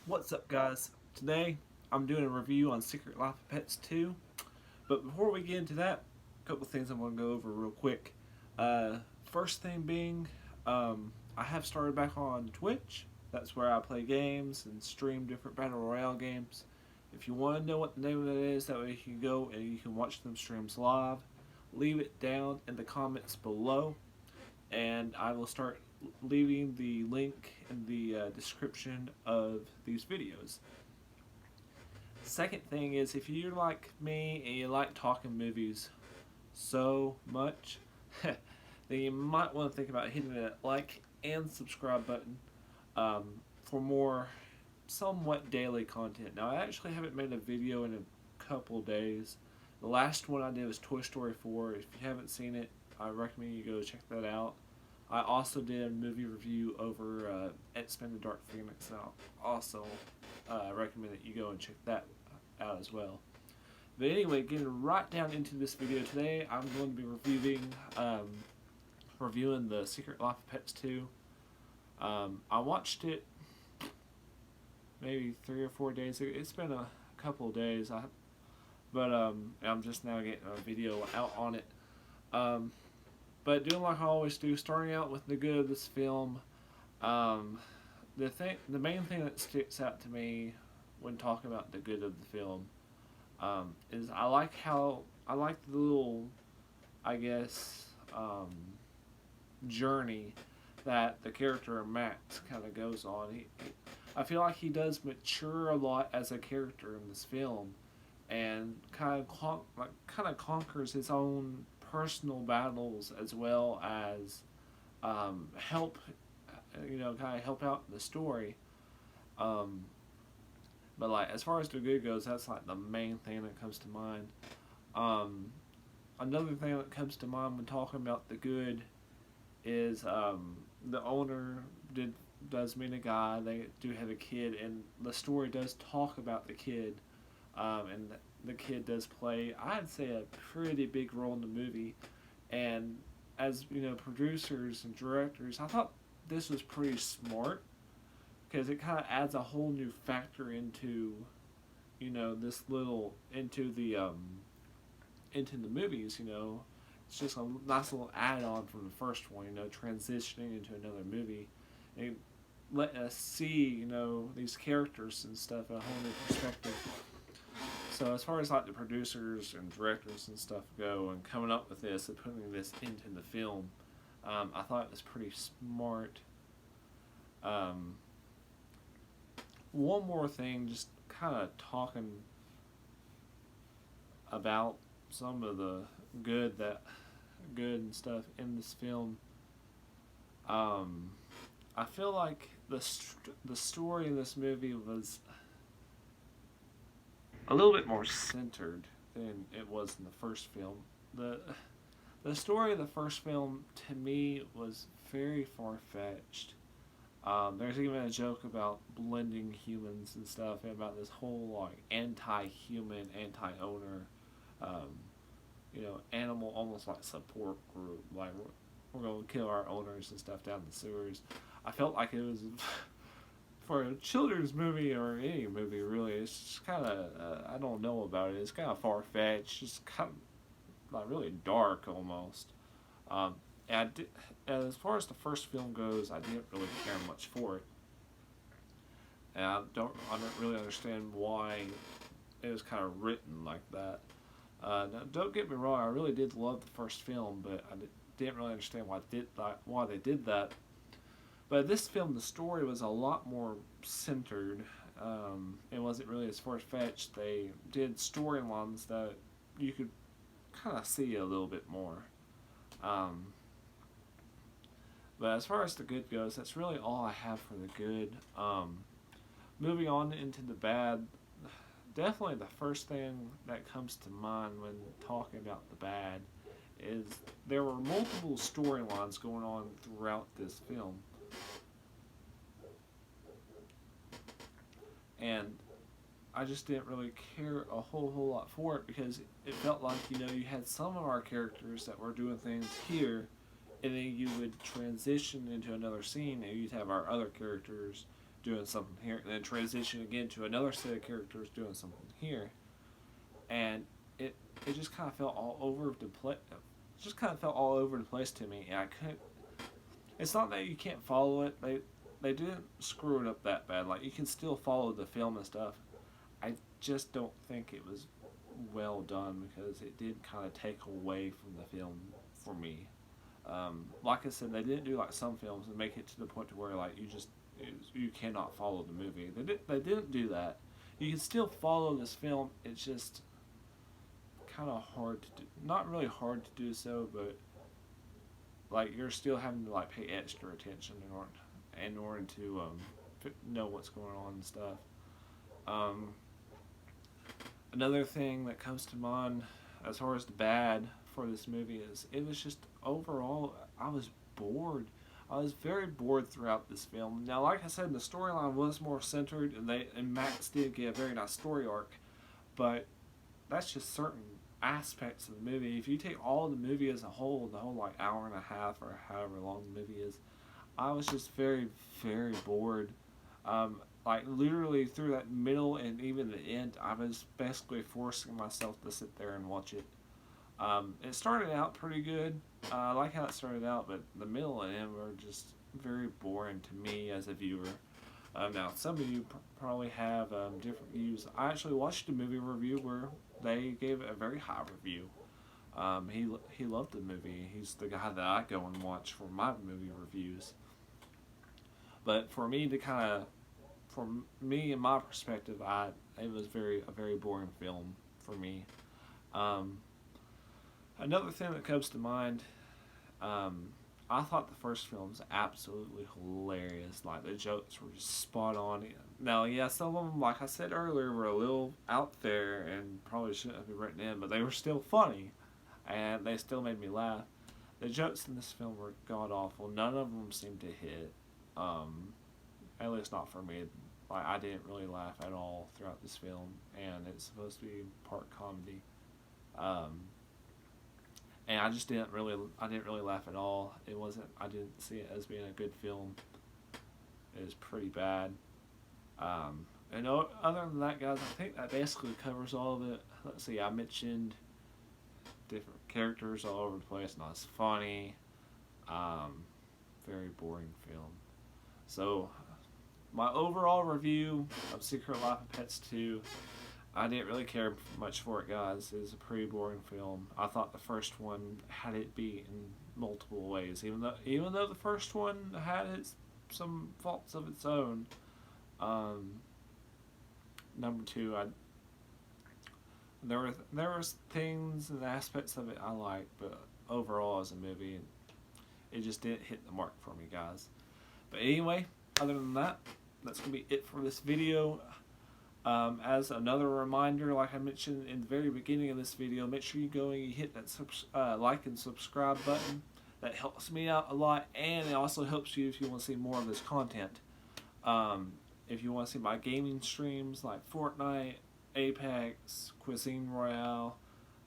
What's up, guys? Today I'm doing a review on Secret Life of Pets 2. But before we get into that, a couple things I'm going to go over real quick. First thing being, I have started back on Twitch. That's where I play games and stream different Battle Royale games. If you want to know what the name of it is, that way you can go and you can watch them streams live. Leave it down in the comments below, and I will start leaving the link in the description of these videos. Second thing is, if you're like me and you like talking movies so much, then you might want to think about hitting that like and subscribe button for more somewhat daily content. Now, I actually haven't made a video in a couple days. The last one I did was Toy Story 4. If you haven't seen it, I recommend you go check that out. I also did a movie review over X-Men: The Dark Phoenix. I also recommend that you go and check that out as well. But anyway, getting right down into this video today, I'm going to be reviewing the Secret Life of Pets 2. I watched it maybe 3 or 4 days ago. It's been a couple of days, but I'm just now getting a video out on it. But doing like I always do, starting out with the good of this film. The main thing that sticks out to me when talking about the good of the film is I like the little, I guess, journey that the character Max kind of goes on. I feel like he does mature a lot as a character in this film, and kind of conquers his own personal battles as well as help, kind of help out in the story. Um, but like as far as the good goes, that's like the main thing that comes to mind. Um, Another thing that comes to mind when talking about the good is the owner does meet a guy. They do have a kid, and the story does talk about the kid, and the kid does play, I'd say, a pretty big role in the movie. And as you know, producers and directors, I thought this was pretty smart because it kind of adds a whole new factor into, this little into the movies. It's just a nice little add-on from the first one. Transitioning into another movie, and let us see these characters and stuff in a whole new perspective. So as far as like the producers and directors and stuff go, and coming up with this and putting this into the film, I thought it was pretty smart. Um, One more thing, just kind of talking about some of the good and stuff in this film. Um, I feel like the story in this movie was a little bit more centered than it was in the first film. The story of the first film to me was very far fetched. There's even a joke about blending humans and stuff, and about this whole like anti-human, anti-owner, um, animal almost like support group. Like we're gonna kill our owners and stuff down the sewers. I felt like it was for a children's movie or any movie really. It's just kind of I don't know about it. It's kind of far fetched. Just kind of like really dark almost. Um, as far as the first film goes, I didn't really care much for it, and I don't really understand why it was kind of written like that. Now, don't get me wrong, I really did love the first film, but didn't really understand why they did that. But this film, the story was a lot more centered. It wasn't really as far fetched. They did storylines that you could kind of see a little bit more. Um, but as far as the good goes, that's really all I have for the good. Moving on into the bad, definitely the first thing that comes to mind when talking about the bad is there were multiple storylines going on throughout this film. And I just didn't really care a whole lot for it because it felt like you had some of our characters that were doing things here, and then you would transition into another scene and you'd have our other characters doing something here, and then transition again to another set of characters doing something here, and it just kind of felt all over the place. Just kind of felt all over the place to me, and I couldn't. It's not that you can't follow it. They didn't screw it up that bad. Like, you can still follow the film and stuff. I just don't think it was well done because it did kind of take away from the film for me. Like I said, they didn't do like some films and make it to the point to where like you cannot follow the movie. They didn't do that. You can still follow this film. It's just kind of hard to do. Not really hard to do so, but like you're still having to like pay extra attention in order to know what's going on and stuff. Another thing that comes to mind as far as the bad for this movie is it was just overall I was bored. I was very bored throughout this film. Now, like I said, the storyline was more centered, and Max did get a very nice story arc, but that's just certain aspects of the movie. If you take all of the movie as a whole, the whole like hour and a half or however long the movie is, I was just very, very bored. Like literally through that middle and even the end, I was basically forcing myself to sit there and watch it. It started out pretty good. I like how it started out, but the middle and end were just very boring to me as a viewer. Now, some of you probably have different views. I actually watched a movie review where they gave it a very high review. He loved the movie. He's the guy that I go and watch for my movie reviews. But for me to from me and my perspective, it was a very boring film for me. Another thing that comes to mind, I thought the first film was absolutely hilarious. Like, the jokes were just spot on. Now, yeah, some of them, like I said earlier, were a little out there and probably shouldn't have been written in, but they were still funny, and they still made me laugh. The jokes in this film were god-awful. None of them seemed to hit, at least not for me. Like, I didn't really laugh at all throughout this film, and it's supposed to be part comedy. And I didn't really laugh at all. I didn't see it as being a good film. It was pretty bad. And other than that, guys, I think that basically covers all of it. Let's see, I mentioned different characters all over the place, not as funny. Very boring film. So, my overall review of Secret Life of Pets 2, I didn't really care much for it, guys. It was a pretty boring film. I thought the first one had it beat in multiple ways, even though the first one had some faults of its own. Number two, there was things and aspects of it I liked, but overall as a movie, it just didn't hit the mark for me, guys. But anyway, other than that, that's gonna be it for this video. As another reminder, like I mentioned in the very beginning of this video, make sure you go and you hit that like and subscribe button. That helps me out a lot, and it also helps you if you want to see more of this content. If you want to see my gaming streams like Fortnite, Apex, Cuisine Royale,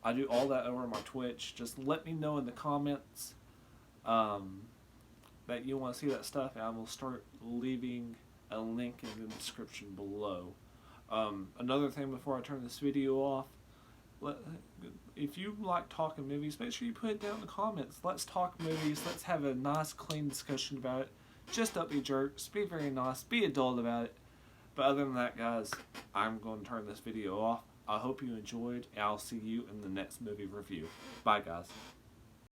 I do all that over my Twitch. Just let me know in the comments that you want to see that stuff, and I will start leaving a link in the description below. Another thing before I turn this video off, if you like talking movies, make sure you put it down in the comments. Let's talk movies. Let's have a nice, clean discussion about it. Just don't be jerks. Be very nice. Be adult about it. But other than that, guys, I'm going to turn this video off. I hope you enjoyed, and I'll see you in the next movie review. Bye, guys.